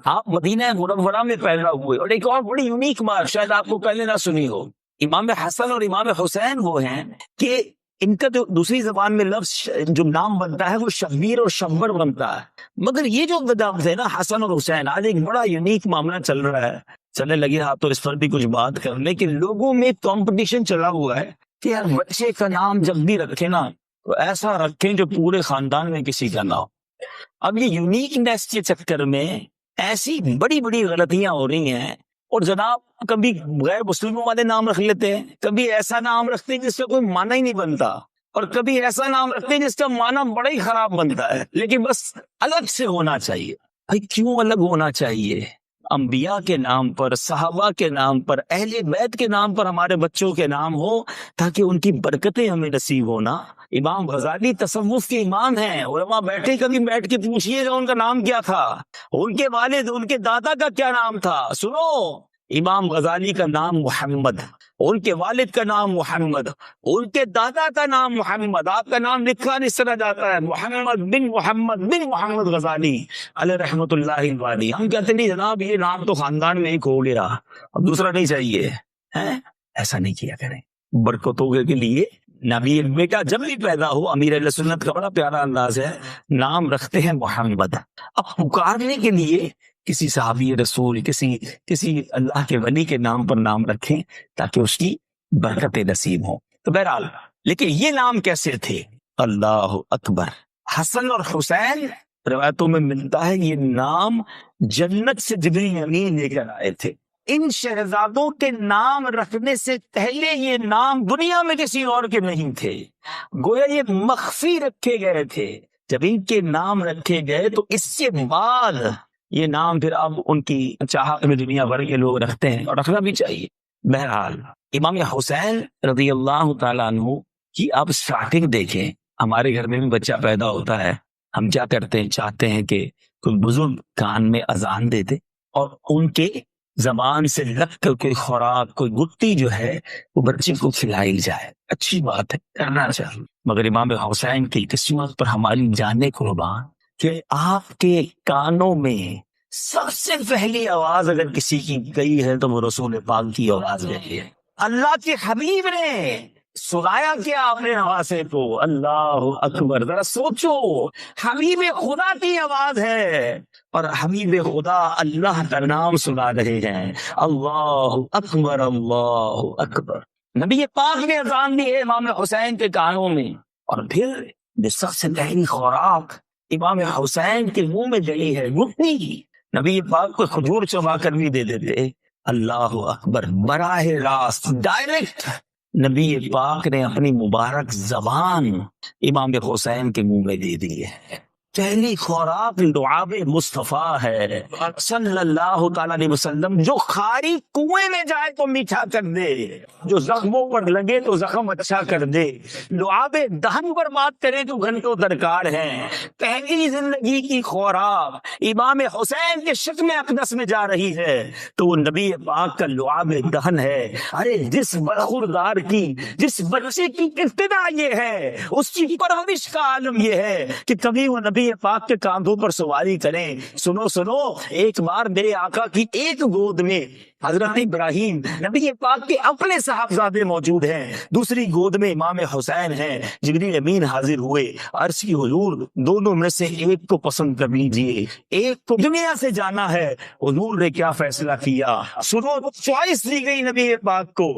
آپ مدینہ منورہ میں پیدا ہوئے، اور ایک اور بڑی یونیک بات شاید آپ کو پہلے نہ سنی ہو، امام حسن اور امام حسین وہ ہیں کہ ان کا جو دوسری زبان میں لفظ جو نام بنتا ہے وہ شبیر اور شبر بنتا ہے، مگر یہ جو لفظ ہے نا حسن اور حسین، آج ایک بڑا یونیک معاملہ چل رہا ہے، چلنے لگے ہاں تو اس پر بھی کچھ بات کر لیں کہ لوگوں میں کمپٹیشن چلا ہوا ہے کہ یار بچے کا نام جب بھی رکھے نا تو ایسا رکھیں جو پورے خاندان میں کسی کا نہ ہو۔ اب یہ یونیکنیس کے چکر میں ایسی بڑی بڑی غلطیاں ہو رہی ہیں، اور جناب کبھی غیر مسلموں والے نام رکھ لیتے ہیں، کبھی ایسا نام رکھتے ہیں جس کا کوئی معنی ہی نہیں بنتا، اور کبھی ایسا نام رکھتے ہیں جس کا معنی بڑا ہی خراب بنتا ہے، لیکن بس الگ سے ہونا چاہیے۔ بھائی کیوں الگ ہونا چاہیے؟ انبیاء کے نام پر، صحابہ کے نام پر، اہل بیت کے نام پر ہمارے بچوں کے نام ہو، تاکہ ان کی برکتیں ہمیں نصیب ہونا۔ امام غزالی تصوف کے امام ہیں، علماء بیٹھے کبھی بیٹھ کے پوچھئے گا ان کا نام کیا تھا، ان کے والد ان کے دادا کا کیا نام تھا۔ سنو، امام غزالی کا نام محمد، ان کے والد کا نام محمد، ان کے دادا کا نام محمد، آپ کا نام لکھا نہیں سنا جاتا ہے محمد بن محمد غزالی علیہ رحمت اللہ علیہ۔ ہم کہتے نہیں جناب یہ نام تو خاندان میں ایک ہو گیا، اب دوسرا نہیں چاہیے، ایسا نہیں کیا کریں۔ برکتوں کے لیے نبی بیٹا جب بھی پیدا ہو، امیر اہل سنت کا بڑا پیارا انداز ہے، نام رکھتے ہیں محمد۔ اب پکارنے کے لیے کسی صحابی رسول، کسی اللہ کے ولی کے نام پر نام رکھیں تاکہ اس کی برکت نصیب ہوں۔ تو بہرحال، لیکن یہ نام کیسے تھے؟ اللہ اکبر۔ حسن اور حسین روایتوں میں ملتا ہے یہ نام جنت سے جبریل امین لے کر آئے تھے۔ ان شہزادوں کے نام رکھنے سے پہلے یہ نام دنیا میں کسی اور کے نہیں تھے، گویا یہ مخفی رکھے گئے تھے۔ جب ان کے نام رکھے گئے تو اس سے بعد یہ نام پھر اب ان کی چاہت میں دنیا بھر کے لوگ رکھتے ہیں، اور رکھنا بھی چاہیے۔ بہرحال امام حسین رضی اللہ تعالیٰ عنہ کی آپ اسٹارٹنگ دیکھیں۔ ہمارے گھر میں بھی بچہ پیدا ہوتا ہے، ہم کیا کرتے ہیں، چاہتے ہیں کہ کوئی بزرگ کان میں اذان دے دے اور ان کے زبان سے لگ کر کوئی خوراک، کوئی گٹی جو ہے وہ بچے کو کھلائی جائے۔ اچھی بات ہے، کرنا چاہیے، مگر امام حسین کی قسمت پر ہماری جانیں قربان کہ آپ کے کانوں میں سب سے پہلی آواز اگر کسی کی گئی ہے تو وہ رسول پاک کی آواز گئی ہے۔ اللہ کے حبیب نے سنایا کیا آپ نے نواسے کو؟ اللہ اکبر۔ ذرا سوچو، حبیب خدا کی آواز ہے اور حبیب خدا اللہ کا نام سنا رہے ہیں۔ اللہ اکبر، اللہ اکبر۔ نبی پاک نے اذان دی ہے امام حسین کے کانوں میں، اور پھر سب سے پہلی خوراک امام حسین کے منہ میں گئی ہے گٹنی۔ نبی پاک کو کھجور چبا کر بھی دے دیتے۔ اللہ اکبر۔ براہ راست ڈائریکٹ نبی پاک نے اپنی مبارک زبان امام حسین کے منہ میں دے دی ہے۔ پہلی خوراک لعاب مصطفیٰ ہے صلی اللہ تعالیٰ علیہ وسلم، جو خاری کنویں میں جائے تو میٹھا کر دے، جو زخموں پر لگے تو زخم اچھا کر دے۔ لعاب دہن پر بات کریں تو گھنٹوں درکار ہیں۔ پہلی زندگی کی خوراک امام حسین کے شکم اقدس میں جا رہی ہے تو وہ نبی پاک کا لعاب دہن ہے۔ ارے جس برخوردار کی، جس بچے کی ابتدا یہ ہے، اس کی پرورش کا عالم یہ ہے کہ کبھی وہ نبی پاک کے کاندھوں پر سواری کریں۔ سنو، ایک بار میرے آقا کی ایک گود میں حضرت ابراہیم نبی پاک کے اپنے صاحبزادے موجود ہیں، دوسری گود میں امام حسین ہیں۔ جبریل امین حاضر ہوئے، عرض کی حضور دونوں میں سے ایک کو پسند کر لیجئے، ایک کو دنیا سے جانا ہے۔ حضور نے کیا فیصلہ کیا؟ سنو، چوائس دی گئی نبی پاک کو۔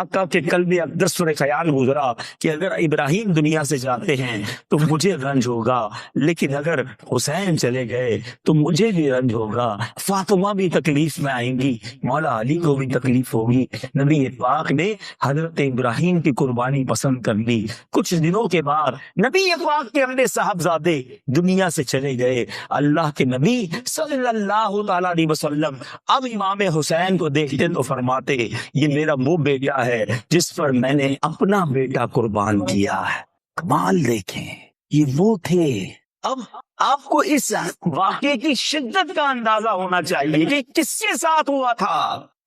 آقا کے قلب اقدس پر خیال گزرا کہ اگر ابراہیم دنیا سے جاتے ہیں تو مجھے رنج ہوگا، لیکن اگر حسین چلے گئے تو مجھے بھی رنج ہوگا، فاطمہ بھی تکلیف میں آئیں گی، مولا علی کو بھی تکلیف ہوگی۔ نبی پاک نے حضرت ابراہیم کی قربانی پسند کر لی۔ کچھ دنوں کے بعد نبی پاک کے اپنے صاحبزادے دنیا سے چلے گئے۔ اللہ کے نبی صلی اللہ تعالیٰ علیہ وسلم اب امام حسین کو دیکھتے تو فرماتے یہ میرا وہ بیٹا ہے جس پر میں نے اپنا بیٹا قربان کیا ہے۔ کمال دیکھیں، یہ وہ تھے۔ اب آپ کو اس واقعے کی شدت کا اندازہ ہونا چاہیے کہ کس کے ساتھ ہوا تھا۔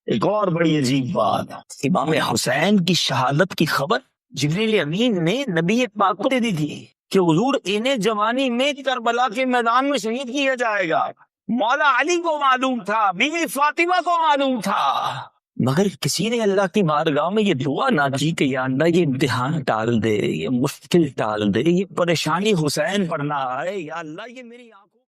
ایک اور بڑی عجیب بات، امام حسین کی شہادت کی خبر جبریل امین نے نبی پاک کو دے دی تھی کہ حضور انہیں جوانی میں کربلا کے میدان میں شہید کیا جائے گا۔ مولا علی کو معلوم تھا، بیوی فاطمہ کو معلوم تھا، مگر کسی نے اللہ کی بارگاہ میں یہ دعا نہ کی کہ یا اللہ یہ امتحان ٹال دے، یہ مشکل ٹال دے، یہ پریشانی حسین پر نہ آئے، یا اللہ یہ میری